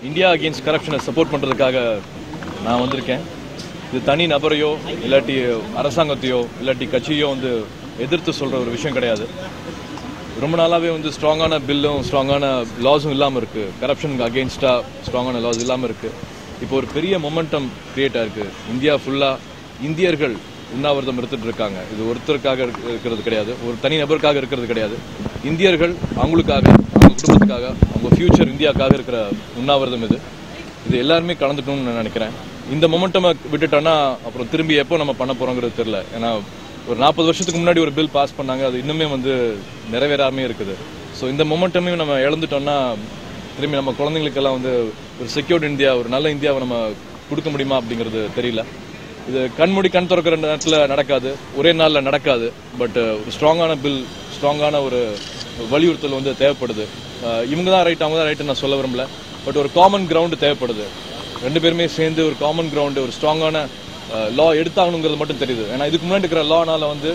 India against கரப்ஷனை support பண்ணுறதுக்காக நான் வந்திருக்கேன். இது தனி நபரையோ இல்லாட்டி அரசாங்கத்தையோ இல்லாட்டி கட்சியோ வந்து எதிர்த்து சொல்கிற ஒரு விஷயம் கிடையாது. ரொம்ப நாளாகவே வந்து ஸ்ட்ராங்கான பில்லும் ஸ்ட்ராங்கான லாஸும் இல்லாமல் இருக்குது. கரப்ஷனுக்கு அகெயின்ஸ்டாக ஸ்ட்ராங்கான லாஸ் இல்லாமல் இருக்குது. இப்போ ஒரு பெரிய மொமெண்டம் கிரியேட் ஆயிருக்கு. இந்தியா ஃபுல்லாக இந்தியர்கள் உண்ணாவிரதம் எடுத்துட்டு இருக்காங்க. இது ஒருத்தருக்காக இருக்கிறது கிடையாது, ஒரு தனி நபருக்காக இருக்கிறது கிடையாது. இந்தியர்கள் அவங்களுக்காக, அவங்க குடும்பத்துக்காக, அவங்க ஃபியூச்சர் இந்தியாவுக்காக இருக்கிற உண்ணாவிரதம் இது எல்லாருமே கலந்துக்கணும்னு நான் நினைக்கிறேன். இந்த மொமெண்டமை விட்டுட்டோன்னா அப்புறம் திரும்பி எப்போ நம்ம பண்ண போகிறோங்கிறது தெரியல. ஏன்னா ஒரு 40 வருஷத்துக்கு முன்னாடி ஒரு பில் பாஸ் பண்ணாங்க, அது இன்னுமே வந்து நிறைவேறாமே இருக்குது. ஸோ இந்த மொமெண்டமையும் நம்ம இழந்துட்டோம்னா திரும்பி நம்ம குழந்தைங்களுக்கெல்லாம் வந்து ஒரு செக்யூர்ட் இந்தியா, ஒரு நல்ல இந்தியாவை நம்ம கொடுக்க முடியுமா அப்படிங்கிறது தெரியல. இது கண்மூடி கண் திறக்கிற நேரத்தில் நடக்காது, ஒரே நாளில் நடக்காது. பட் ஒரு ஸ்ட்ராங்கான பில், ஸ்ட்ராங்கான ஒரு வலியுறுத்தல் வந்து தேவைப்படுது. இவங்க தான் ரைட், அவங்க தான் ரைட்டு நான் சொல்ல விரும்பல. பட் ஒரு காமன் கிரவுண்டு தேவைப்படுது. ரெண்டு பேருமே சேர்ந்து ஒரு காமன் கிரவுண்டு, ஒரு ஸ்ட்ராங்கான லா எடுத்தாகணுங்கிறது மட்டும் தெரியுது. ஏன்னா இதுக்கு முன்னாடி இருக்கிற லானால வந்து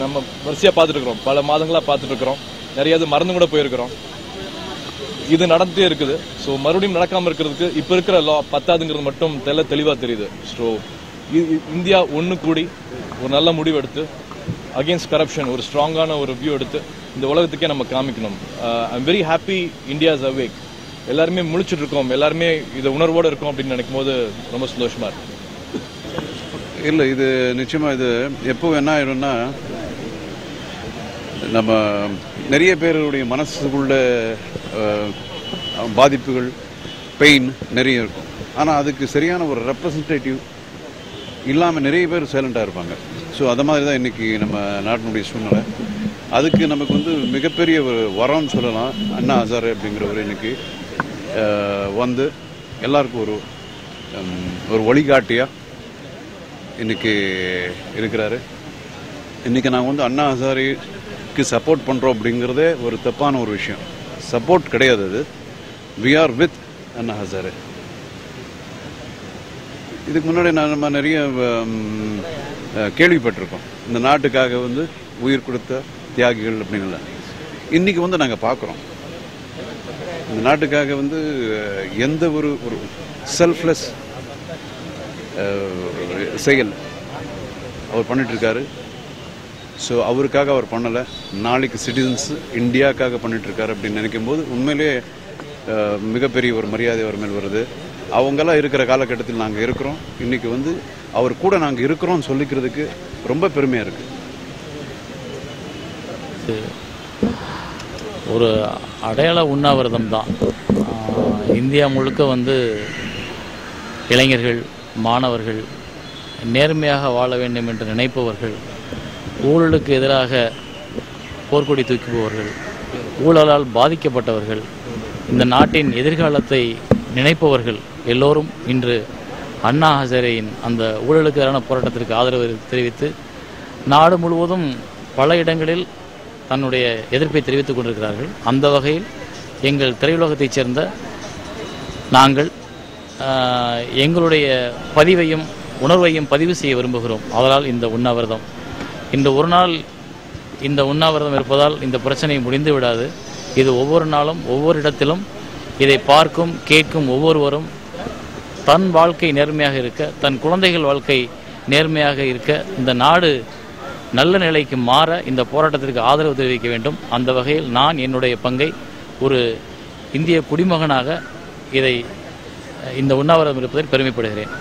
நம்ம வரிசையாக பார்த்துட்டு இருக்கிறோம், பல மாதங்களாக பார்த்துட்டு இருக்கிறோம், நிறைய இது மறந்து கூட போயிருக்கிறோம். இது நடந்துட்டே இருக்குது. ஸோ மறுபடியும் நடக்காமல் இருக்கிறதுக்கு இப்போ இருக்கிற லா பத்தாதுங்கிறது மட்டும் தெளிவாக தெரியுது. ஸோ இந்தியா ஒன்று கூடி ஒரு நல்ல முடிவு எடுத்து அகெயின்ஸ்ட் கரப்ஷன் ஒரு ஸ்ட்ராங்கான ஒரு வியூ எடுத்து இந்த உலகத்துக்கே நம்ம காமிக்கணும். I am very happy India is awake. எல்லாருமே முழிச்சுட்டு இருக்கோம், எல்லாருமே இதை உணர்வோடு இருக்கோம் அப்படின்னு நினைக்கும் போது ரொம்ப சந்தோஷமா இருக்கு. இல்லை, இது நிச்சயமாக இது எப்போ என்ன ஆயிடும்னா, நம்ம நிறைய பேருடைய மனசுக்குள்ள பாதிப்புகள், பெயின் நிறைய இருக்கும். ஆனால் அதுக்கு சரியான ஒரு ரெப்ரசன்டேட்டிவ் இல்லாமல் நிறைய பேர் சைலண்டாக இருப்பாங்க. ஸோ அது மாதிரி தான் இன்றைக்கி நம்ம நாட்டினுடைய சூழ்நிலை. அதுக்கு நமக்கு வந்து மிகப்பெரிய ஒரு வரம்னு சொல்லலாம். அண்ணா ஹசாரே அப்படிங்கிறவர் இன்றைக்கி வந்து எல்லாருக்கும் ஒரு வழிகாட்டியாக இன்றைக்கி இருக்கிறாரு. இன்றைக்கி நாங்கள் வந்து அண்ணா ஹசாரேக்கு சப்போர்ட் பண்ணுறோம் அப்படிங்கிறதே ஒரு தப்பான ஒரு விஷயம். சப்போர்ட் கிடையாது, அது we are with Anna Hazare. இதுக்கு முன்னாடி நம்ம நிறைய கேள்விப்பட்டிருக்கோம், இந்த நாட்டுக்காக வந்து உயிர் கொடுத்த தியாகிகள் அப்படின்னு. இன்றைக்கி வந்து நாங்கள் பார்க்குறோம், இந்த நாட்டுக்காக வந்து எந்த ஒரு செல்ஃப்லெஸ் செயல் அவர் பண்ணிட்டுருக்காரு. ஸோ அவருக்காக அவர் பண்ணலை, நாளைக்கு சிட்டிசன்ஸ் இந்தியாவுக்காக பண்ணிகிட்ருக்காரு அப்படின்னு நினைக்கும் போது உண்மையிலே மிகப்பெரிய ஒரு மரியாதை அவர் மேல் வருது. அவங்கெல்லாம் இருக்கிற காலகட்டத்தில் நாங்கள் இருக்கிறோம். இன்றைக்கி வந்து அவர் கூட நாங்கள் இருக்கிறோம்னு சொல்லிக்கிறதுக்கு ரொம்ப பெருமையாக இருக்குது. ஒரு அடையாள உண்ணாவிரதம் தான். இந்தியா முழுக்க வந்து இளைஞர்கள், மாணவர்கள், நேர்மையாக வாழ வேண்டும் என்று நினைப்பவர்கள், ஊழலுக்கு எதிராக போர்க்கொடி தூக்குபவர்கள், ஊழலால் பாதிக்கப்பட்டவர்கள், இந்த நாட்டின் எதிர்காலத்தை நினைப்பவர்கள் எல்லோரும் இன்று அண்ணா ஹசாரேயின் அந்த ஊழலுக்கு எதிரான போராட்டத்திற்கு ஆதரவு தெரிவித்து நாடு முழுவதும் பல இடங்களில் தன்னுடைய எதிர்ப்பை தெரிவித்துக் கொண்டிருக்கிறார்கள். அந்த வகையில் எங்கள் திரையுலகத்தைச் சேர்ந்த நாங்கள் எங்களுடைய பதிவையும் உணர்வையும் பதிவு செய்ய விரும்புகிறோம். அதனால் இந்த உண்ணாவிரதம், இந்த ஒரு நாள் இந்த உண்ணாவிரதம் இருப்பதால் இந்த பிரச்சனை முடிந்து விடாது. இது ஒவ்வொரு நாளும் ஒவ்வொரு இடத்திலும் இதை பார்க்கும் கேட்கும் ஒவ்வொருவரும் தன் வாழ்க்கை நேர்மையாக இருக்க, தன் குழந்தைகள் வாழ்க்கை நேர்மையாக இருக்க, இந்த நாடு நல்ல நிலைக்கு மாற இந்த போராட்டத்திற்கு ஆதரவு தெரிவிக்க வேண்டும். அந்த வகையில் நான் என்னுடைய பங்கை ஒரு இந்திய குடிமகனாக இந்த உண்ணாவிரதம் இருப்பதில் பெருமைப்படுகிறேன்.